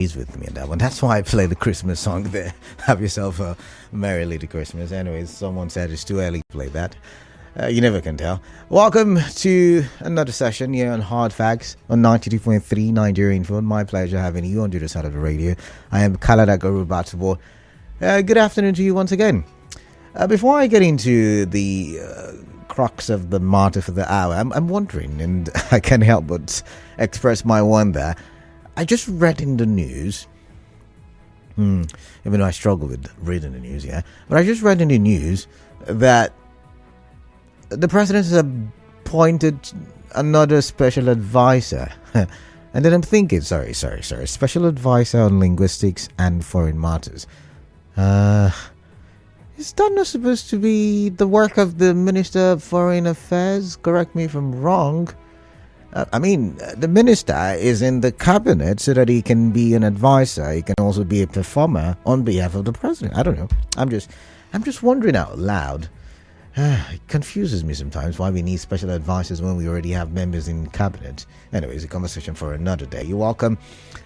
with me on that one. That's why I play the Christmas song there. Have yourself a merry little Christmas. Anyways, someone said it's too early to play that. You never can tell. Welcome to another session here on Hard Facts on 92.3 Nigerian Phone. My pleasure having you on the other side of the radio. I am Kalada Garubatabo. Good afternoon to you once again. Before I get into the crux of the matter for the hour, I'm wondering, and I can't help but express my wonder. I just read in the news, even though I struggle with reading the news, but I just read in the news that the president has appointed another special advisor. And then I'm thinking, sorry, special advisor on linguistics and foreign matters. Is that not supposed to be the work of the Minister of Foreign Affairs? Correct me if I'm wrong. The minister is in the cabinet so that he can be an advisor. He can also be a performer on behalf of the president. I don't know. I'm just wondering out loud. It confuses me sometimes why we need special advisors when we already have members in cabinet. Anyways, a conversation for another day. You're welcome.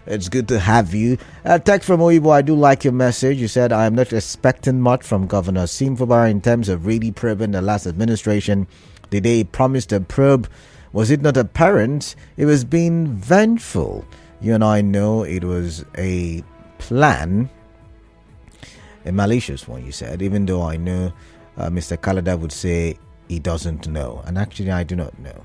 It's good to have you. Text from Oyibo, I do like your message. You said, I am not expecting much from Governor Simfobara in terms of really probing the last administration. Did they promise to probe? Was it not apparent? It was being vengeful. You and I know it was a plan, a malicious one, you said, even though I know Mr. Kalada would say he doesn't know. And actually, I do not know.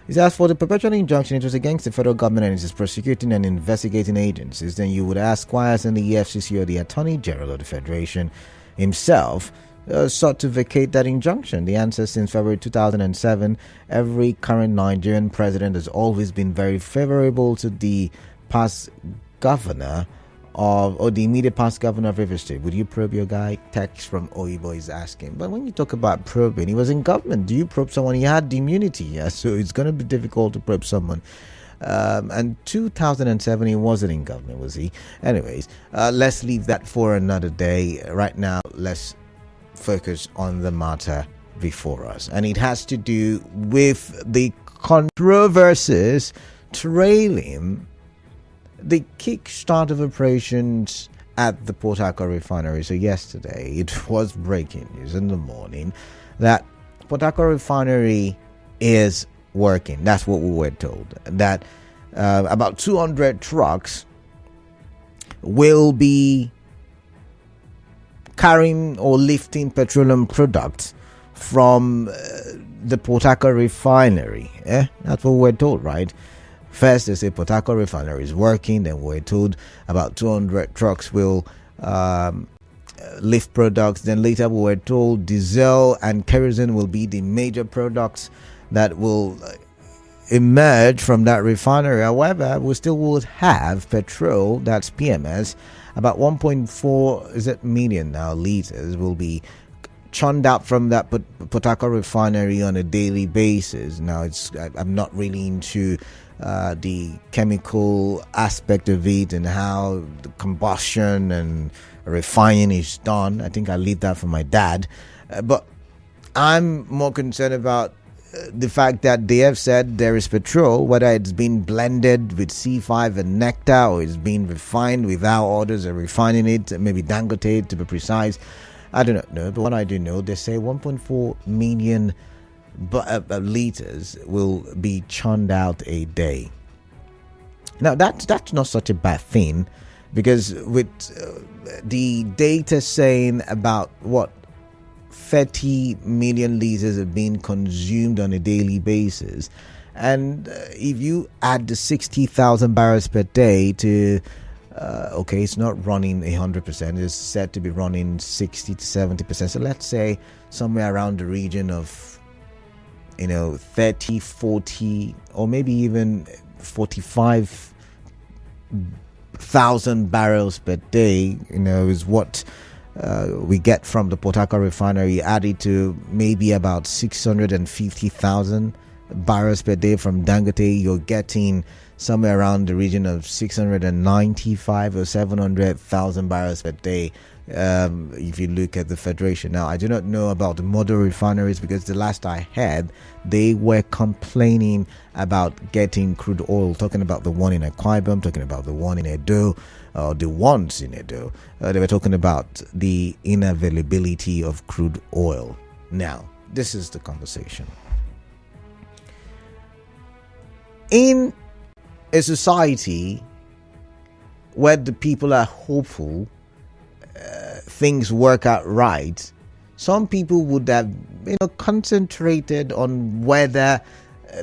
He says, for the perpetual injunction, it was against the federal government and it is prosecuting and investigating agencies. Then you would ask why hasn't the EFCC or the Attorney General of the Federation himself sought to vacate that injunction? The answer, since February 2007, every current Nigerian president has always been very favorable to the past governor or the immediate past governor of Rivers State. Would you probe your guy? Text from Oyibo is asking. But when you talk about probing, he was in government. Do you probe someone? He had the immunity, so it's going to be difficult to probe someone. And 2007, he wasn't in government, was he? Anyways, let's leave that for another day. Right now, let's focus on the matter before us, and it has to do with the controversies trailing the kickstart of operations at the Port Harcourt Refinery. So yesterday it was breaking news in the morning that Port Harcourt Refinery is working. That's what we were told, that about 200 trucks will be carrying or lifting petroleum products from the Port Harcourt Refinery. That's what we're told, right? First, they say Port Harcourt Refinery is working. Then we're told about 200 trucks will lift products. Then later we were told diesel and kerosene will be the major products that will emerge from that refinery. However, we still would have petrol, that's PMS, about 1.4 million now liters will be churned out from that Port Harcourt Refinery on a daily basis. Now, I'm not really into the chemical aspect of it and how the combustion and refining is done. I think I leave that for my dad. But I'm more concerned about the fact that they have said there is petrol, whether it's been blended with C5 and nectar or it's been refined without orders of refining it, maybe Dangote to be precise. I do not know, but what I do know, they say 1.4 million liters will be churned out a day. Now that's not such a bad thing, because with the data saying about 30 million liters are being consumed on a daily basis, and if you add the 60,000 barrels per day to it's not running 100%, it's said to be running 60 to 70%, so let's say somewhere around the region of 30, 40, or maybe even 45,000 barrels per day, is what we get from the Port Harcourt Refinery, added to maybe about 650,000 barrels per day from Dangote. You're getting somewhere around the region of 695 or 700,000 barrels per day If you look at the Federation. Now, I do not know about the model refineries, because the last I heard, they were complaining about getting crude oil, talking about the one in Akwa Ibom, talking about the one in Edo, the ones in Edo. They were talking about the inavailability of crude oil. Now, this is the conversation. In a society where the people are hopeful, things work out right, some people would have concentrated on whether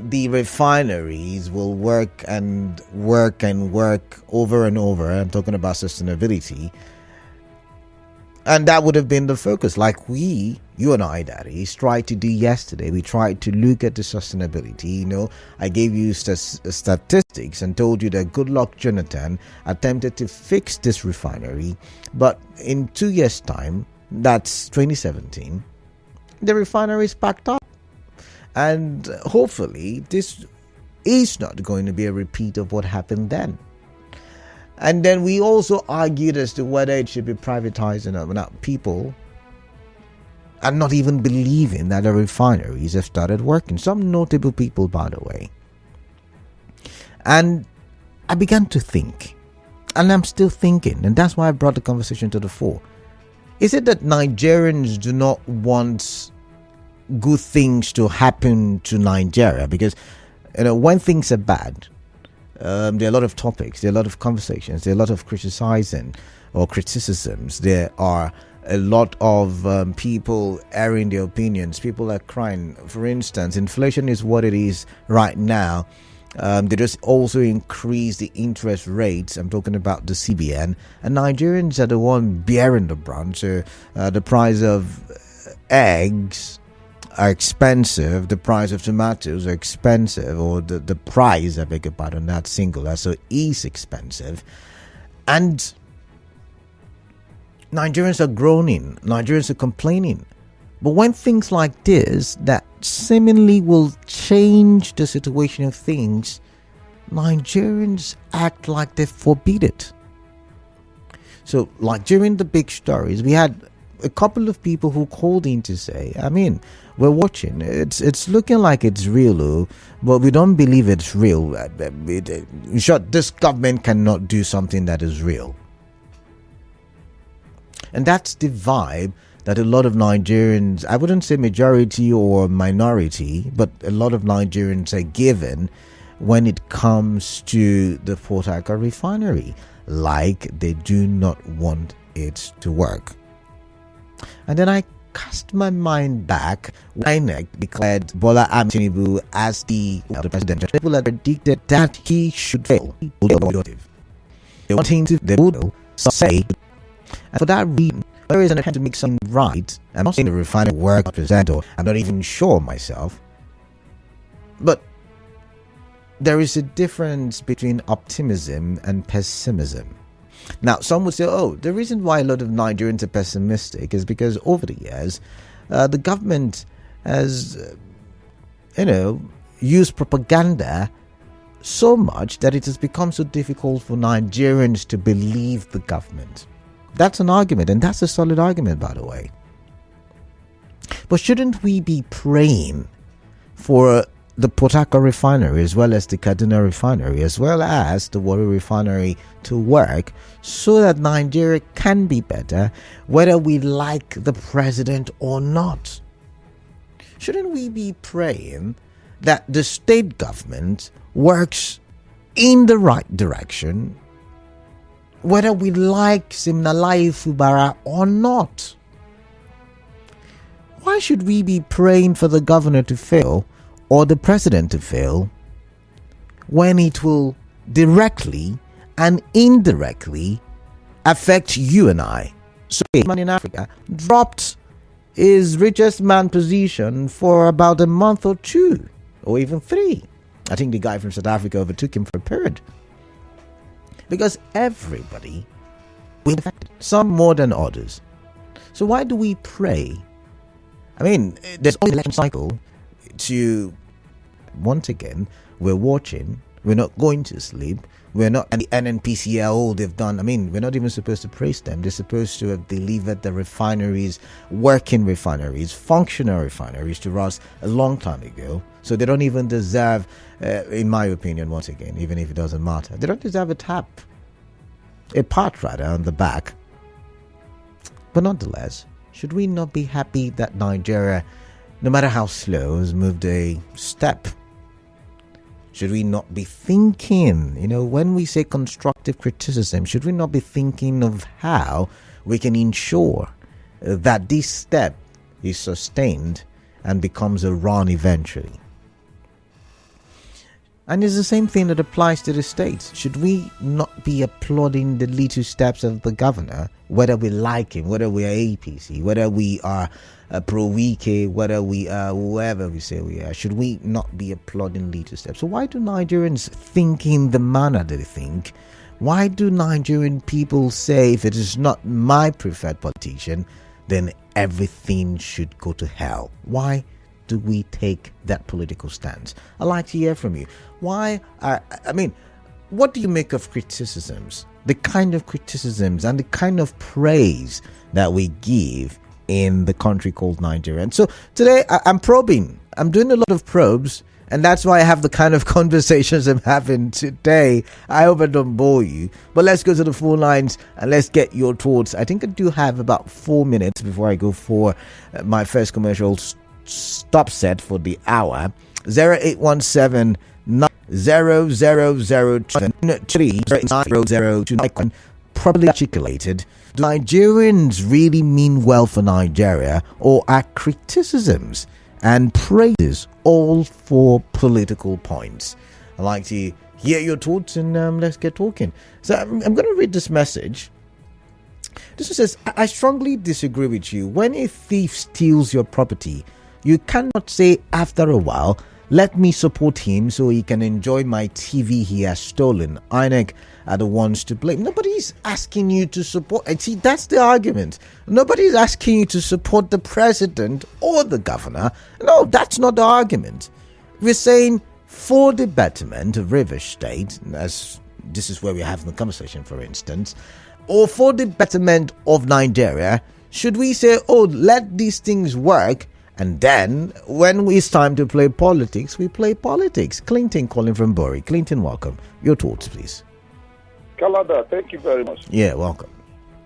the refineries will work and work over and over. I'm talking about sustainability. And that would have been the focus, like you and I, Daddy, tried to do yesterday. We tried to look at the sustainability. I gave you statistics and told you that Goodluck Jonathan attempted to fix this refinery. But in 2 years' time, that's 2017, the refinery is packed up. And hopefully, this is not going to be a repeat of what happened then. And then we also argued as to whether it should be privatized or not. Now, people are not even believing that the refineries have started working. Some notable people, by the way. And I began to think, and I'm still thinking, and that's why I brought the conversation to the fore. Is it that Nigerians do not want good things to happen to Nigeria? Because, when things are bad, there are a lot of topics, there are a lot of conversations, there are a lot of criticizing or criticisms. There are a lot of people airing their opinions. People are crying. For instance, inflation is what it is right now. They just also increase the interest rates. I'm talking about the CBN. And Nigerians are the one bearing the brunt. So the price of eggs are expensive, the price of tomatoes are expensive, or the price, I beg your pardon, not singular, so is expensive. And Nigerians are groaning, Nigerians are complaining. But when things like this, that seemingly will change the situation of things, Nigerians act like they forbid it. So, like during the big stories, we had a couple of people who called in to say, we're watching. It's looking like it's real, but we don't believe it's real. In short, this government cannot do something that is real. And that's the vibe that a lot of Nigerians, I wouldn't say majority or minority, but a lot of Nigerians are given when it comes to the Port Harcourt refinery. Like they do not want it to work. And then I cast my mind back when INEC declared Bola Ahmed Tinubu as the president. People had predicted that he should fail. They want him to, they would say, and for that reason, there is an attempt to make something right. I'm not saying the refinery work present, or I'm not even sure myself. But there is a difference between optimism and pessimism. Now, some would say, the reason why a lot of Nigerians are pessimistic is because over the years, the government has, used propaganda so much that it has become so difficult for Nigerians to believe the government. That's an argument, and that's a solid argument, by the way. But shouldn't we be praying for the Port Harcourt refinery, as well as the Kaduna refinery, as well as the Warri refinery to work, so that Nigeria can be better, whether we like the president or not? Shouldn't we be praying that the state government works in the right direction, whether we like Siminalayi Fubara or not? Why should we be praying for the governor to fail or the president to fail when it will directly and indirectly affect you and I? So, a man in Africa dropped his richest man position for about a month or two, or even 3. I think the guy from South Africa overtook him for a period. Because everybody will be affected, some more than others. So why do we pray? There's only an election cycle to, once again, we're watching, We're not going to sleep. We're not, and the NNPCL, all they've done, I mean, we're not even supposed to praise them. They're supposed to have delivered the refineries, working refineries, functional refineries to us a long time ago. So they don't even deserve, in my opinion, once again, even if it doesn't matter, they don't deserve a pat rather, on the back. But nonetheless, should we not be happy that Nigeria, no matter how slow, has moved a step? Should we not be thinking, when we say constructive criticism, should we not be thinking of how we can ensure that this step is sustained and becomes a run eventually? And it's the same thing that applies to the states. Should we not be applauding the little steps of the governor, whether we like him, whether we are APC, whether we are pro-Wike, whether we are whoever we say we are? Should we not be applauding little steps? So why do Nigerians think in the manner they think? Why do Nigerian people say, if it is not my preferred politician, then everything should go to hell? Why do we take that political stance? I'd like to hear from you. Why? What do you make of criticisms? The kind of criticisms and the kind of praise that we give in the country called Nigeria. And so today I'm probing. I'm doing a lot of probes, and that's why I have the kind of conversations I'm having today. I hope I don't bore you. But let's go to the phone lines and let's get your thoughts. I think I do have about 4 minutes before I go for my first commercial stop set for the hour. 0817 0003 probably articulated. Do Nigerians really mean well for Nigeria, or are criticisms and praises all for political points? I'd like to hear your thoughts, and let's get talking. So I'm going to read this message. This one says, I strongly disagree with you. When a thief steals your property, you cannot say after a while, let me support him so he can enjoy my TV he has stolen. INEC are the ones to blame. Nobody's asking you to support. And see, that's the argument. Nobody's asking you to support the president or the governor. No, that's not the argument. We're saying for the betterment of Rivers State, as this is where we're having the conversation, for instance, or for the betterment of Nigeria, should we say, let these things work? And then, when it's time to play politics, we play politics. Clinton calling from Bury. Clinton, welcome. Your thoughts, please. Kalada, thank you very much. Yeah, welcome.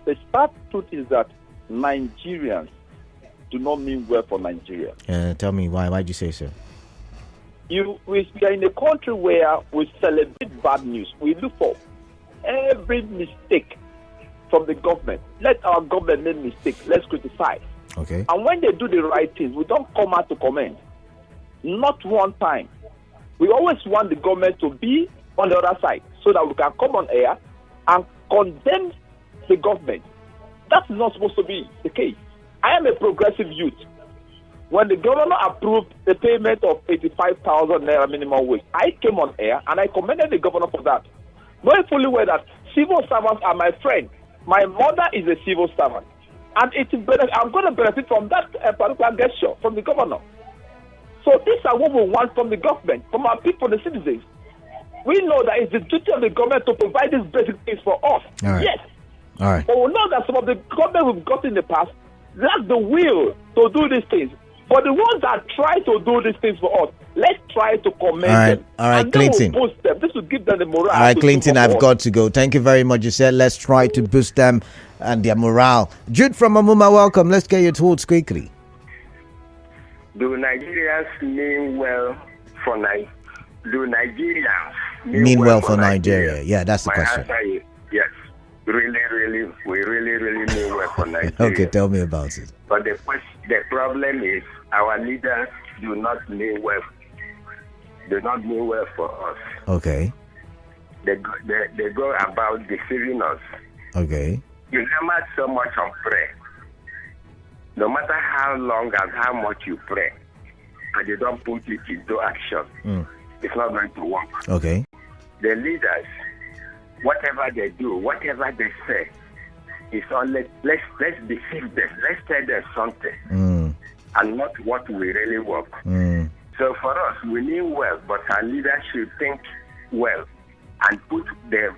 The sad truth is that Nigerians do not mean well for Nigeria. Tell me why. Why do you say so? We are in a country where we celebrate bad news. We look for every mistake from the government. Let our government make mistakes. Let's criticize. Okay. And when they do the right things, we don't come out to comment. Not one time. We always want the government to be on the other side so that we can come on air and condemn the government. That is not supposed to be the case. I am a progressive youth. When the governor approved the payment of 85,000 naira minimum wage, I came on air and I commended the governor for that, knowing fully well that civil servants are my friend. My mother is a civil servant. And I'm going to benefit from that particular gesture from the governor. So these are what we want from the government, from our people, the citizens. We know that it's the duty of the government to provide these basic things for us. All right. Yes. All right. But we know that some of the government we've got in the past lack the will to do these things. But the ones that try to do these things for us, let's try to commend them. All right, and Clinton. We'll boost them. This will give them the morale. All right, Clinton, I've got to go. Thank you very much. You said let's try to boost them and their morale. Jude from Amuma, welcome. Let's get your thoughts quickly. Do Nigerians mean well for Nigeria? Do Nigerians mean well for Nigeria? Yeah, that's the question. My answer is yes. We really mean well for Nigeria. Okay, tell me about it. But the problem is our leaders do not mean well. Do not mean well for us. Okay. They go about deceiving us. Okay. You never so much on prayer. No matter how long and how much you pray, and you don't put it into action, it's not going to work. Okay. The leaders, whatever they do, whatever they say, it's only let's deceive them. Let's tell them something, and not what we really want. So for us, we mean well, but our leaders should think well and put their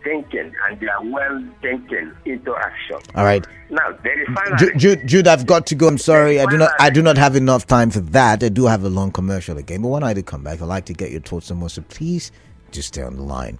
thinking and their well thinking into action. All right. Now, the refinery. Jude, I've got to go. I'm sorry. I do not have enough time for that. I do have a long commercial again. But when I do come back, I'd like to get your thoughts on more. So please just stay on the line.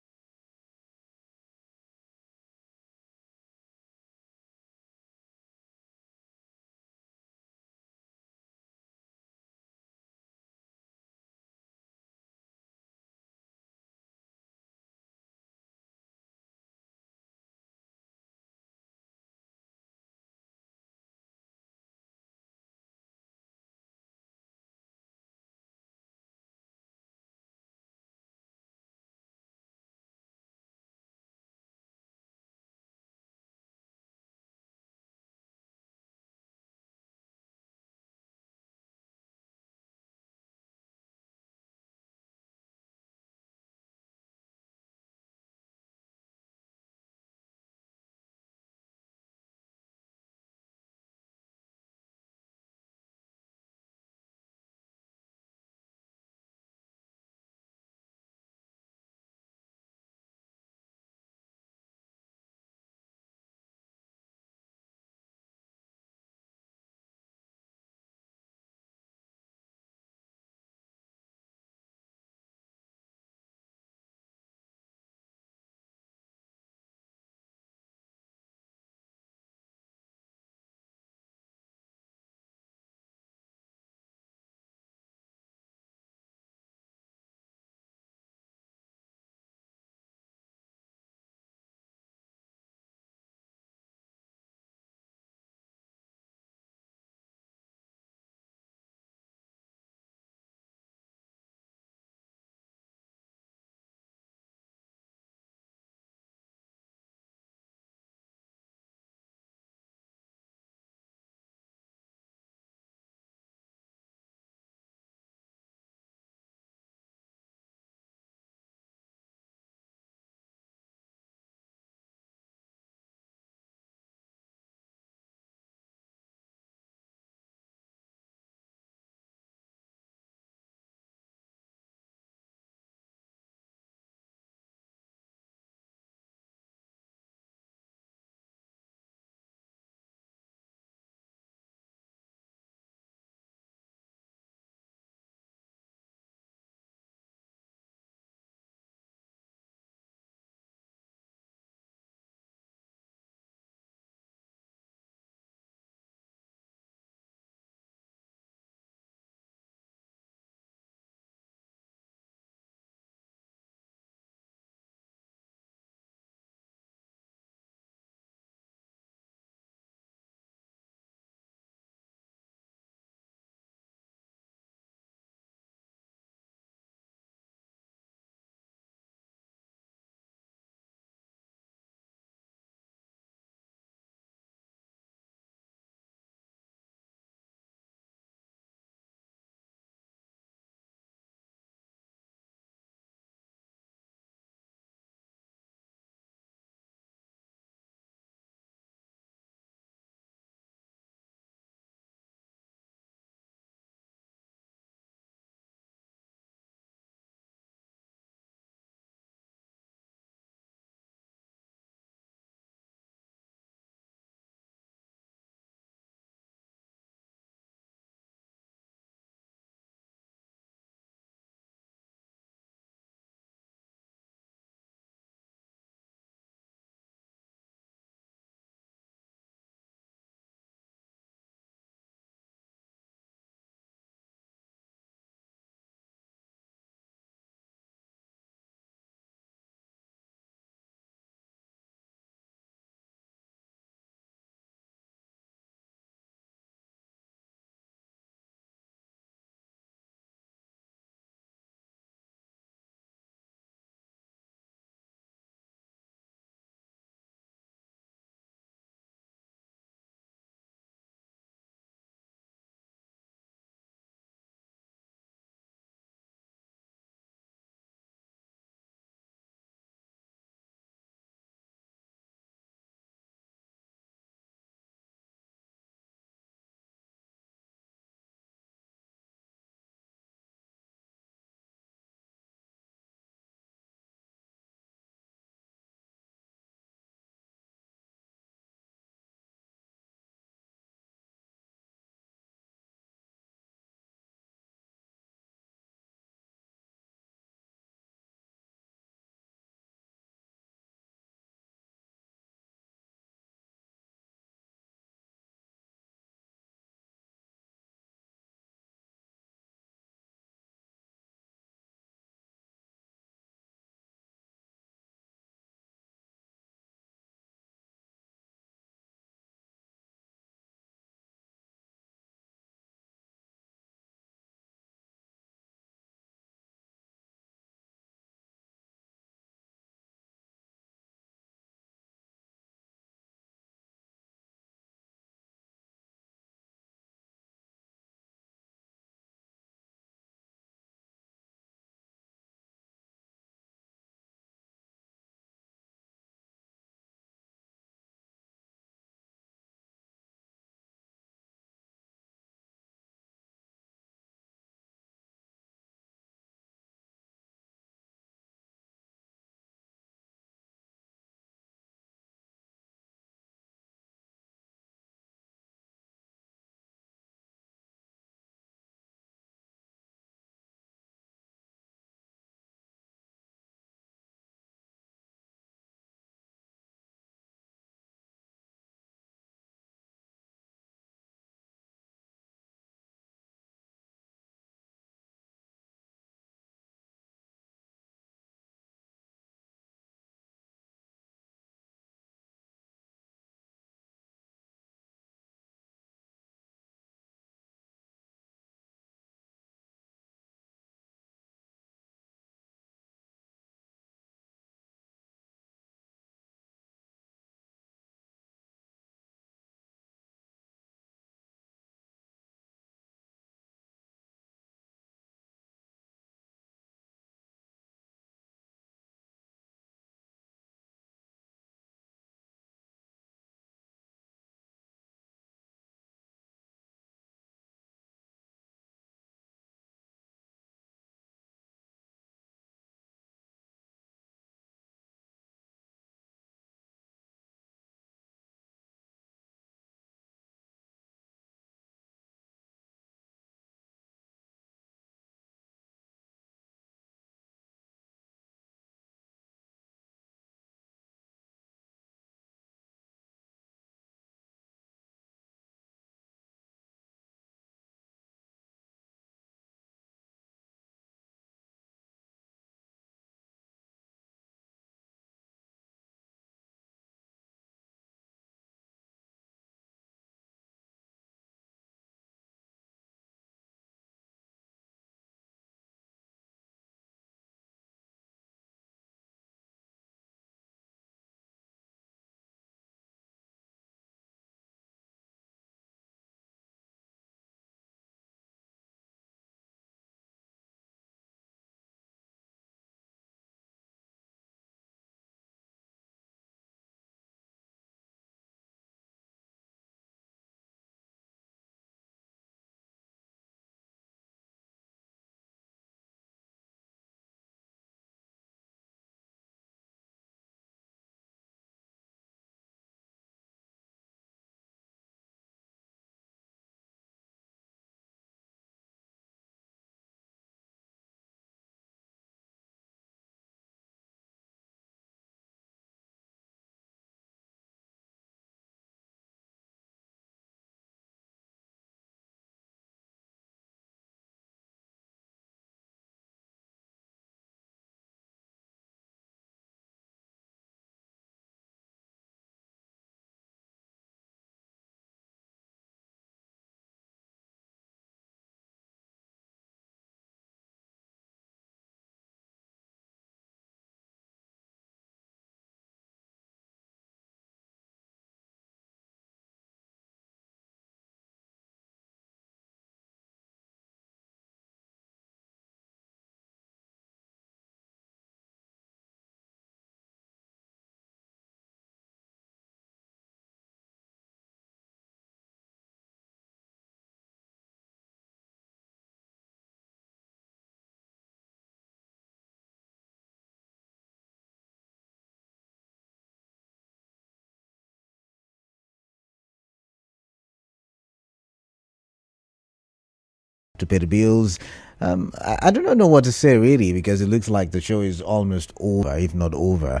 to pay the bills. I do not know what to say really, because it looks like the show is almost over, if not over.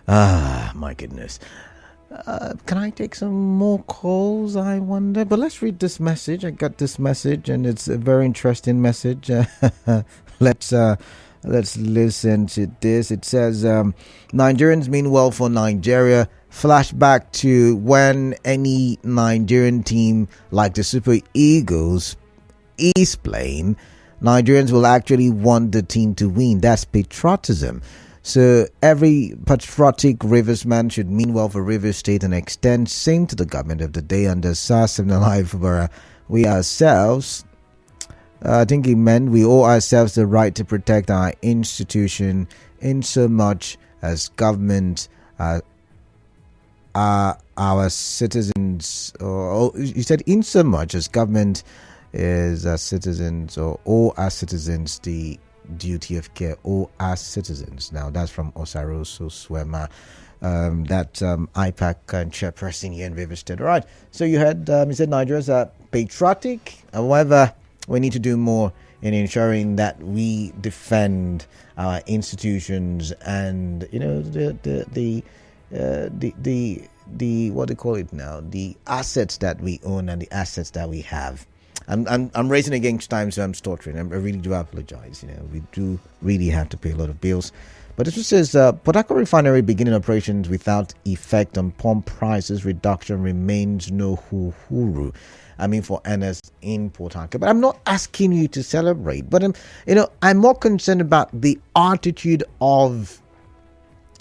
My goodness. Can I take some more calls, I wonder? But let's read this message. I got this message, and it's a very interesting message. Let's listen to this. It says, Nigerians mean well for Nigeria. Flashback to when any Nigerian team like the Super Eagles is playing, Nigerians will actually want the team to win. That's patriotism. So every patriotic Rivers man should mean well for Rivers State and extend same to the government of the day under SARS and Alive Borough. We ourselves, I think he meant we owe ourselves the right to protect our institution in so much as government our citizens, or you said in so much as government is our citizens, or all our citizens the duty of care, all our citizens. Now that's from Osaroso Swema, that IPAC chairperson here in River State. All right, so you heard he said Nigerians are patriotic. However, we need to do more in ensuring that we defend our institutions and the what do you call it now, the assets that we own and the assets that we have. I'm racing against time, so I'm stuttering. I really do apologize. We do really have to pay a lot of bills. But this one says, Port Harcourt Refinery beginning operations without effect on pump prices reduction remains no huru. I mean, for NS in Port Harcourt. But I'm not asking you to celebrate. But I'm more concerned about the attitude of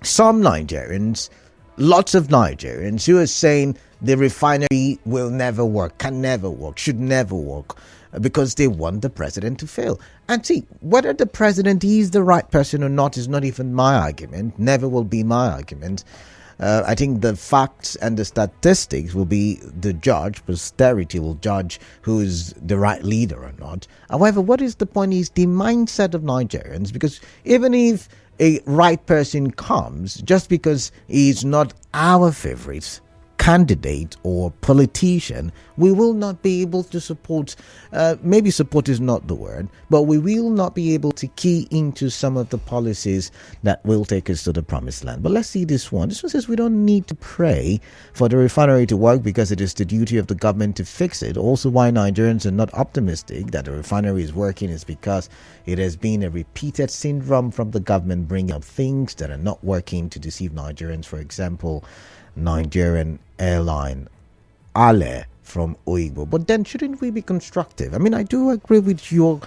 some Nigerians, lots of Nigerians, who are saying the refinery will never work, can never work, should never work, because they want the president to fail. And see, whether the president is the right person or not is not even my argument, never will be my argument. I think the facts and the statistics will be the judge. Posterity will judge who is the right leader or not. However, what is the point is the mindset of Nigerians, because even if a right person comes, just because he's not our favorite candidate or politician, we will not be able to support, maybe support is not the word, but we will not be able to key into some of the policies that will take us to the promised land. But let's see this one. This one says we don't need to pray for the refinery to work because it is the duty of the government to fix it. Also, why Nigerians are not optimistic that the refinery is working is because it has been a repeated syndrome from the government bringing up things that are not working to deceive Nigerians. For example, Nigerian airline Ale from Oigbo. But then shouldn't we be constructive? I mean, I do agree with your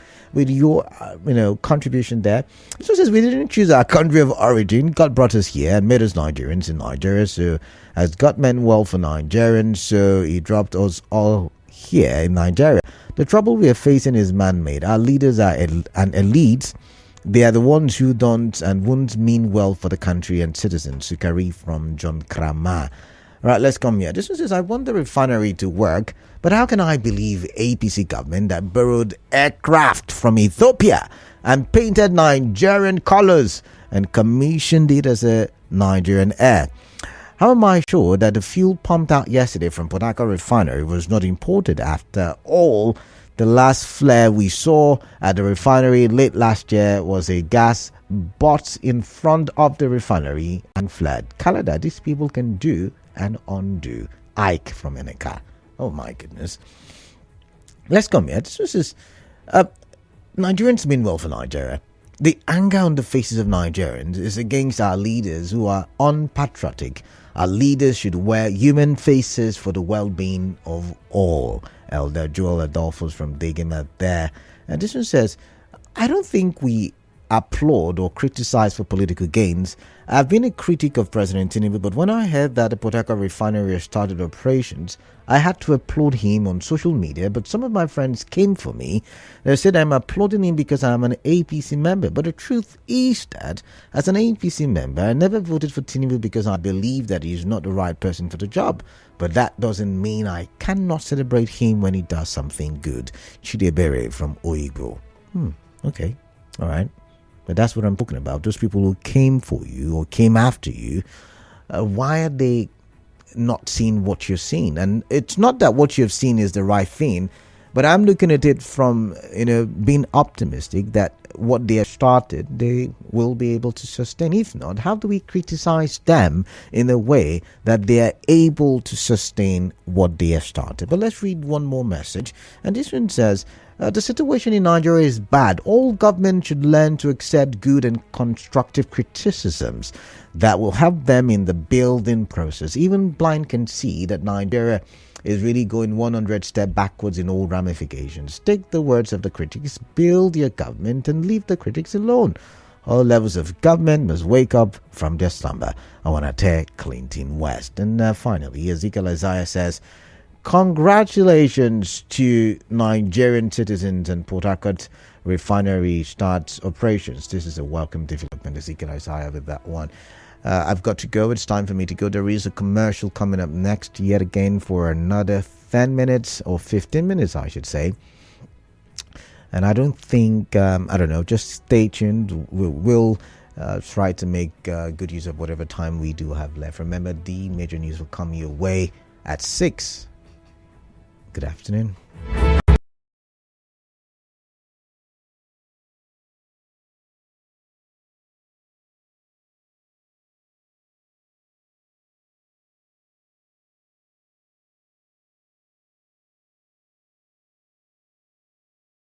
contribution there. So it says we didn't choose our country of origin. God brought us here and made us Nigerians in Nigeria. So as God meant well for Nigerians, so he dropped us all here in Nigeria. The trouble we are facing is man-made. Our leaders are an elite. They are the ones who don't and won't mean well for the country and citizens. Sukari from John Krama. Right, let's come here. This one says, I want the refinery to work, but how can I believe APC government that borrowed aircraft from Ethiopia and painted Nigerian colors and commissioned it as a Nigerian air? How am I sure that the fuel pumped out yesterday from Port Harcourt Refinery was not imported? After all, the last flare we saw at the refinery late last year was a gas bought in front of the refinery and fled. Canada, these people can do and undo. Ike from Eneka. Oh my goodness. Let's come here. This is Nigerians mean well for Nigeria. The anger on the faces of Nigerians is against our leaders who are unpatriotic. Our leaders should wear human faces for the well-being of all. Elder Joel Adolphus from Degema there. And this one says, I don't think we applaud or criticize for political gains. I've been a critic of President Tinubu, but when I heard that the Port Harcourt refinery has started operations, I had to applaud him on social media, but some of my friends came for me. They said I'm applauding him because I'm an APC member, but the truth is that as an APC member, I never voted for Tinubu because I believe that he's not the right person for the job. But that doesn't mean I cannot celebrate him when he does something good. Chidebere from Oigbo. Okay, all right. But that's what I'm talking about. Those people who came for you or came after you, why are they not seeing what you're seeing? And it's not that what you've seen is the right thing, But I'm looking at it from, being optimistic that what they have started, they will be able to sustain. If not, how do we criticize them in a way that they are able to sustain what they have started? But let's read one more message. And this one says, the situation in Nigeria is bad. All government should learn to accept good and constructive criticisms that will help them in the building process. Even blind can see that Nigeria is really going 100 steps backwards in all ramifications. Take the words of the critics, build your government, and leave the critics alone. All levels of government must wake up from their slumber. I want to take Clinton West. And finally, Ezekiel Isaiah says, congratulations to Nigerian citizens, and Port Harcourt Refinery starts operations. This is a welcome development, Ezekiel Isaiah, with that one. I've got to go. It's time for me to go. There is a commercial coming up next, yet again, for another 10 minutes or 15 minutes, I should say. And I don't think, just stay tuned. We'll try to make good use of whatever time we do have left. Remember, the major news will come your way at 6. Good afternoon.